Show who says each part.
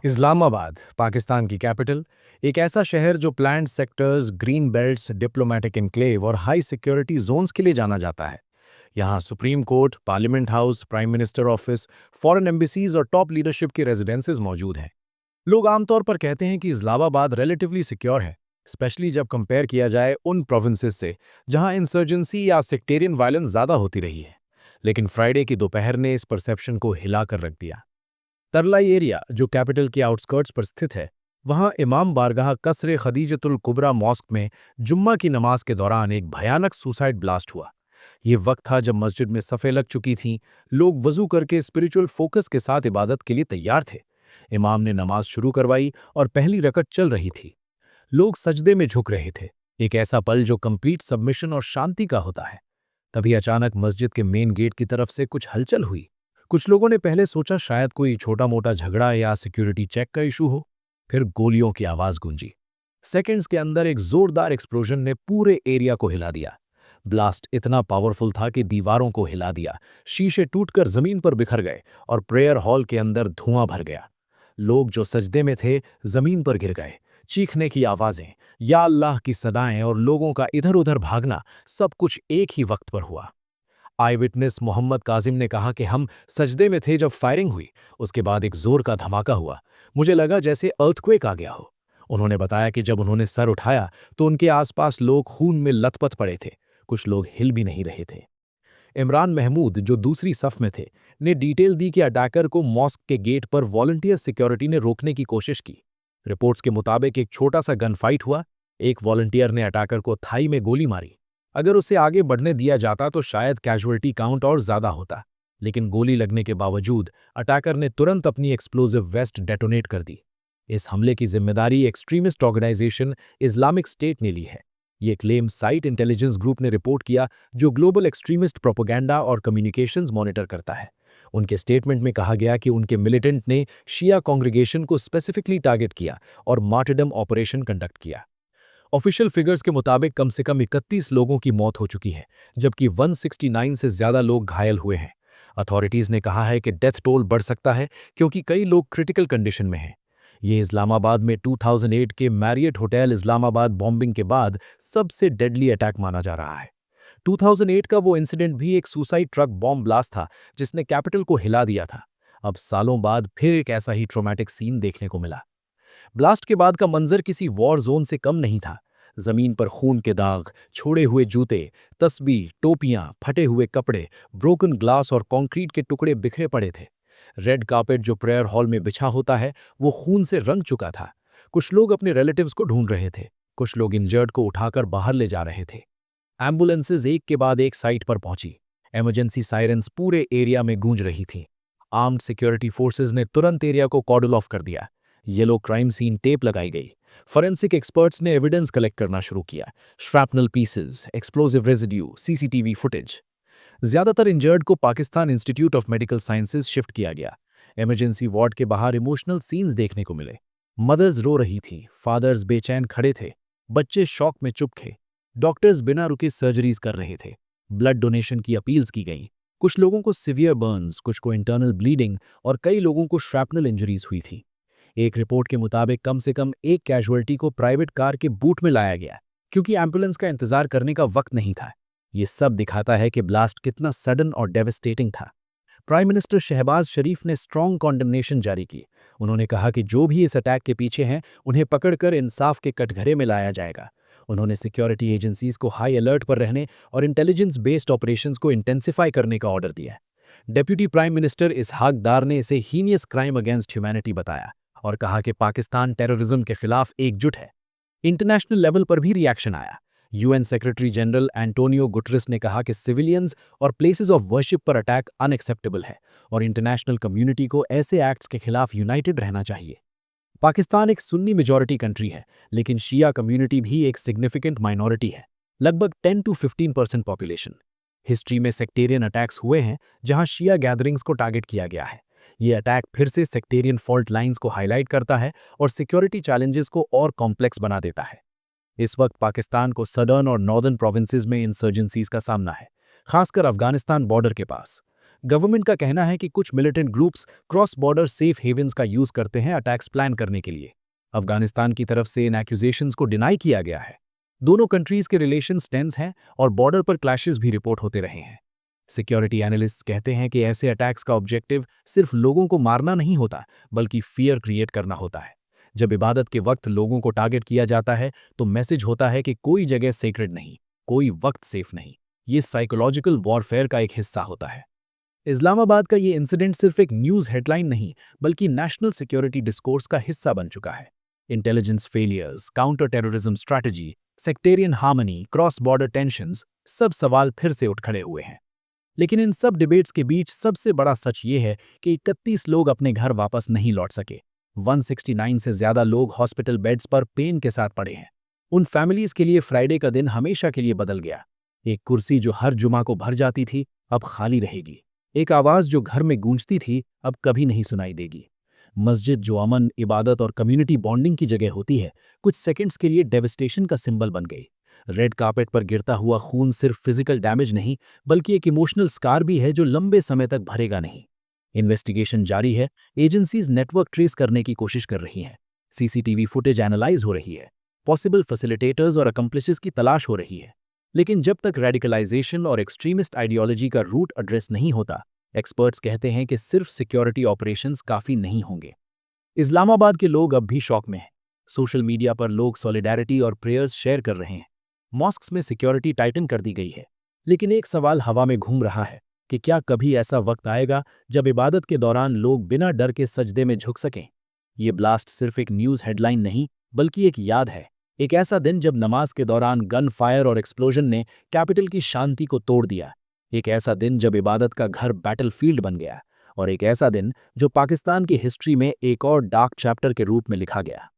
Speaker 1: इस्लामाबाद, पाकिस्तान की कैपिटल, एक ऐसा शहर जो planned sectors, green belts, diplomatic enclave और हाई सिक्योरिटी जोन्स के लिए जाना जाता है। यहाँ supreme court, parliament house, prime minister office, foreign embassies और टॉप लीडरशिप की रेजिडेंसेज मौजूद हैं। लोग आमतौर पर कहते हैं कि इस्लामाबाद रिलेटिवली सिक्योर है, स्पेशली जब कंपेयर किया जाए उन प्रोविंसेस से जहाँ इंसर्जेंसी या सेक्टेरियन वायलेंस ज़्यादा होती रही है। लेकिन फ्राइडे की दोपहर ने इस परसेप्शन को हिलाकर रख दिया। तरलाई एरिया, जो कैपिटल के आउटस्कर्ट्स पर स्थित है, वहां इमाम बारगाह कसरे खदीजतुल कुबरा मॉस्क में जुम्मा की नमाज के दौरान एक भयानक सुसाइड ब्लास्ट हुआ। ये वक्त था जब मस्जिद में सफ़े लग चुकी थीं, लोग वजू करके स्पिरिचुअल फोकस के साथ इबादत के लिए तैयार थे। इमाम ने नमाज शुरू करवाई और पहली रकत चल रही थी। लोग सजदे में झुक रहे थे, एक ऐसा पल जो कंप्लीट सबमिशन और शांति का होता है। तभी अचानक मस्जिद के मेन गेट की तरफ से कुछ हलचल हुई। कुछ लोगों ने पहले सोचा शायद कोई छोटा मोटा झगड़ा या सिक्योरिटी चेक का इशू हो। फिर गोलियों की आवाज गूंजी। सेकंड्स के अंदर एक जोरदार एक्सप्लोजन ने पूरे एरिया को हिला दिया। ब्लास्ट इतना पावरफुल था कि दीवारों को हिला दिया, शीशे टूटकर जमीन पर बिखर गए और प्रेयर हॉल के अंदर धुआं भर गया। लोग जो सजदे में थे जमीन पर गिर गए। चीखने की आवाजें, या अल्लाह की सदाएं और लोगों का इधर उधर भागना, सब कुछ एक ही वक्त पर हुआ। आई विटनेस मोहम्मद काजिम ने कहा कि हम सजदे में थे जब फायरिंग हुई। उसके बाद एक जोर का धमाका हुआ। मुझे लगा जैसे अर्थक्वेक आ गया हो। उन्होंने बताया कि जब उन्होंने सर उठाया तो उनके आसपास लोग खून में लथपथ पड़े थे। कुछ लोग हिल भी नहीं रहे थे। इमरान महमूद, जो दूसरी सफ में थे, ने डिटेल दी कि अटैकर को मॉस्क के गेट पर वॉलंटियर सिक्योरिटी ने रोकने की कोशिश की। रिपोर्ट्स के मुताबिक एक छोटा सा गन फाइट हुआ। एक वॉलंटियर ने अटैकर को थाई में गोली मारी। अगर उसे आगे बढ़ने दिया जाता तो शायद कैजुअल्टी काउंट और ज्यादा होता, लेकिन गोली लगने के बावजूद अटैकर ने तुरंत अपनी एक्सप्लोजिव वेस्ट डेटोनेट कर दी। इस हमले की जिम्मेदारी एक्सट्रीमिस्ट ऑर्गेनाइजेशन इस्लामिक स्टेट ने ली है। ये क्लेम साइट इंटेलिजेंस ग्रुप ने रिपोर्ट किया, जो ग्लोबल एक्सट्रीमिस्ट प्रोपेगेंडा और कम्युनिकेशंस मॉनिटर करता है। उनके स्टेटमेंट में कहा गया कि उनके मिलिटेंट ने शिया कांग्रेगेशन को स्पेसिफिकली टारगेट किया और मार्टरडम ऑपरेशन कंडक्ट किया। ऑफिशियल फिगर्स के मुताबिक कम से कम 31 लोगों की मौत हो चुकी है, जबकि 169 से ज्यादा लोग घायल हुए हैं। अथॉरिटीज ने कहा है कि डेथ टोल बढ़ सकता है क्योंकि कई लोग क्रिटिकल कंडीशन में हैं। ये इस्लामाबाद में 2008 के मैरियट होटल इस्लामाबाद बॉम्बिंग के बाद सबसे डेडली अटैक माना जा रहा है। 2008 का वो इंसिडेंट भी एक सुसाइड ट्रक बॉम्ब ब्लास्ट था जिसने कैपिटल को हिला दिया था। अब सालों बाद फिर एक ऐसा ही ट्रॉमेटिक सीन देखने को मिला। ब्लास्ट के बाद का मंजर किसी वॉर जोन से कम नहीं था। जमीन पर खून के दाग, छोड़े हुए जूते, तस्बीह, टोपियां, फटे हुए कपड़े, ब्रोकन ग्लास और कंक्रीट के टुकड़े बिखरे पड़े थे। रेड कार्पेट जो प्रेयर हॉल में बिछा होता है, वो खून से रंग चुका था। कुछ लोग अपने रिलेटिव्स को ढूंढ रहे थे, कुछ लोग इंजर्ड को उठाकर बाहर ले जा रहे थे। एम्बुलेंसेज एक के बाद एक साइट पर पहुंची। इमरजेंसी सायरन्स पूरे एरिया में गूंज रही थीं। आर्म्ड सिक्योरिटी फोर्सेज ने तुरंत एरिया को कॉर्डल ऑफ कर दिया। येलो क्राइम सीन टेप लगाई गई। फॉरेंसिक एक्सपर्ट्स ने एविडेंस कलेक्ट करना शुरू किया। Shrapnel pieces, explosive residue, CCTV footage. ज्यादातर इंजर्ड को Pakistan institute of medical sciences shift किया गया। इमरजेंसी वार्ड के बाहर इमोशनल सीन्स देखने को मिले। मदर्स रो रही थीं, फादर्स बेचैन खड़े थे, बच्चे शॉक में चुप थे। डॉक्टर्स बिना रुके सर्जरीज कर रहे थे। ब्लड डोनेशन की अपील्स की गईं। कुछ लोगों को सिवियर बर्न्स, कुछ को इंटरनल ब्लीडिंग और कई लोगों को श्रैपनल इंजरीज हुई थी। एक रिपोर्ट के मुताबिक कम से कम एक कैजुअल्टी को प्राइवेट कार के बूट में लाया गया क्योंकि एम्बुलेंस का इंतजार करने का वक्त नहीं था। ये सब दिखाता है कि ब्लास्ट कितना सडन और डेविस्टेटिंग था। प्राइम मिनिस्टर शहबाज शरीफ ने स्ट्रॉन्ग कॉन्डेमनेशन जारी की। उन्होंने कहा कि जो भी इस अटैक के पीछे हैं, उन्हें पकड़कर इंसाफ के कटघरे में लाया जाएगा। उन्होंने सिक्योरिटी एजेंसीज को हाई अलर्ट पर रहने और इंटेलिजेंस बेस्ड ऑपरेशंस को इंटेंसिफाई करने का ऑर्डर दिया। डेप्यूटी प्राइम मिनिस्टर इसहाक दार ने इसे हीनियस क्राइम अगेंस्ट ह्यूमैनिटी बताया और कहा कि पाकिस्तान टेररिज्म के खिलाफ एकजुट है। इंटरनेशनल लेवल पर भी रिएक्शन आया। UN secretary general Antonio Guterres ने कहा कि सिविलियंस और प्लेसेस ऑफ वर्शिप पर अटैक अनएक्सेप्टेबल है और इंटरनेशनल कम्युनिटी को ऐसे एक्ट्स के खिलाफ यूनाइटेड रहना चाहिए। पाकिस्तान एक सुन्नी मेजॉरिटी कंट्री है, लेकिन शिया कम्युनिटी भी एक सिग्निफिकेंट माइनॉरिटी है, लगभग 10 to 15% पॉपुलेशन। हिस्ट्री में सेक्टेरियन अटैक्स हुए हैं जहां शिया गैदरिंग्स को टारगेट किया गया है। ये अटैक फिर से सेक्टेरियन फॉल्ट लाइंस को हाईलाइट करता है और सिक्योरिटी चैलेंजेस को और कॉम्प्लेक्स बना देता है। इस वक्त पाकिस्तान को सदर्न और नॉर्दर्न प्रोविंसेस में इंसर्जेंसीज का सामना है, खासकर अफगानिस्तान बॉर्डर के पास। गवर्नमेंट का कहना है कि कुछ militant groups cross border safe havens का यूज करते हैं अटैक्स प्लान करने के लिए। अफगानिस्तान की तरफ से इन एक्यूजेशंस को डिनाई किया गया है। दोनों कंट्रीज के रिलेशंस टेंस हैं और बॉर्डर पर क्लैशेस भी रिपोर्ट होते रहे हैं। सिक्योरिटी एनालिस्ट्स कहते हैं कि ऐसे अटैक्स का ऑब्जेक्टिव सिर्फ लोगों को मारना नहीं होता, बल्कि फियर क्रिएट करना होता है। जब इबादत के वक्त लोगों को टारगेट किया जाता है तो मैसेज होता है कि कोई जगह सेक्रेड नहीं, कोई वक्त सेफ नहीं। ये साइकोलॉजिकल वॉरफेयर का एक हिस्सा होता है। इस्लामाबाद का ये इंसिडेंट सिर्फ एक न्यूज़ हेडलाइन नहीं, बल्कि नेशनल सिक्योरिटी डिस्कोर्स का हिस्सा बन चुका है। Intelligence failures, counter terrorism strategy, sectarian harmony, cross border tensions, सब सवाल फिर से उठ खड़े हुए हैं। लेकिन इन सब डिबेट्स के बीच सबसे बड़ा सच ये है कि 31 लोग अपने घर वापस नहीं लौट सके। 169 से ज्यादा लोग हॉस्पिटल बेड्स पर पेन के साथ पड़े हैं। उन फैमिलीज के लिए फ्राइडे का दिन हमेशा के लिए बदल गया। एक कुर्सी जो हर जुमा को भर जाती थी अब खाली रहेगी। एक आवाज जो घर में गूंजती थी अब कभी नहीं सुनाई देगी। मस्जिद जो अमन, इबादत और कम्युनिटी बॉन्डिंग की जगह होती है, कुछ सेकंड्स के लिए डेविस्टेशन का सिंबल बन गई। रेड कार्पेट पर गिरता हुआ खून सिर्फ फिजिकल डैमेज नहीं, बल्कि एक इमोशनल स्कार भी है जो लंबे समय तक भरेगा नहीं। इन्वेस्टिगेशन जारी है, एजेंसीज नेटवर्क ट्रेस करने की कोशिश कर रही हैं, सीसीटीवी फुटेज एनालाइज हो रही है, पॉसिबल फैसिलिटेटर्स और अकम्प्लिसेस की तलाश हो रही है। लेकिन जब तक रेडिकलाइजेशन और एक्सट्रीमिस्ट आइडियोलॉजी का रूट एड्रेस नहीं होता, एक्सपर्ट्स कहते हैं कि सिर्फ सिक्योरिटी ऑपरेशंस काफी नहीं होंगे। इस्लामाबाद के लोग अब भी शॉक में हैं। सोशल मीडिया पर लोग सॉलिडेरिटी और प्रेयर्स शेयर कर रहे हैं। मॉस्क्स में सिक्योरिटी टाइटन कर दी गई है। लेकिन एक सवाल हवा में घूम रहा है कि क्या कभी ऐसा वक्त आएगा जब इबादत के दौरान लोग बिना डर के सजदे में झुक सकें? ये ब्लास्ट सिर्फ एक न्यूज़ हेडलाइन नहीं, बल्कि एक याद है। एक ऐसा दिन जब नमाज के दौरान गन फायर और एक्सप्लोजन ने कैपिटल की शांति को तोड़ दिया। एक ऐसा दिन जब इबादत का घर बैटलफील्ड बन गया। और एक ऐसा दिन जो पाकिस्तान की हिस्ट्री में एक और डार्क चैप्टर के रूप में लिखा गया।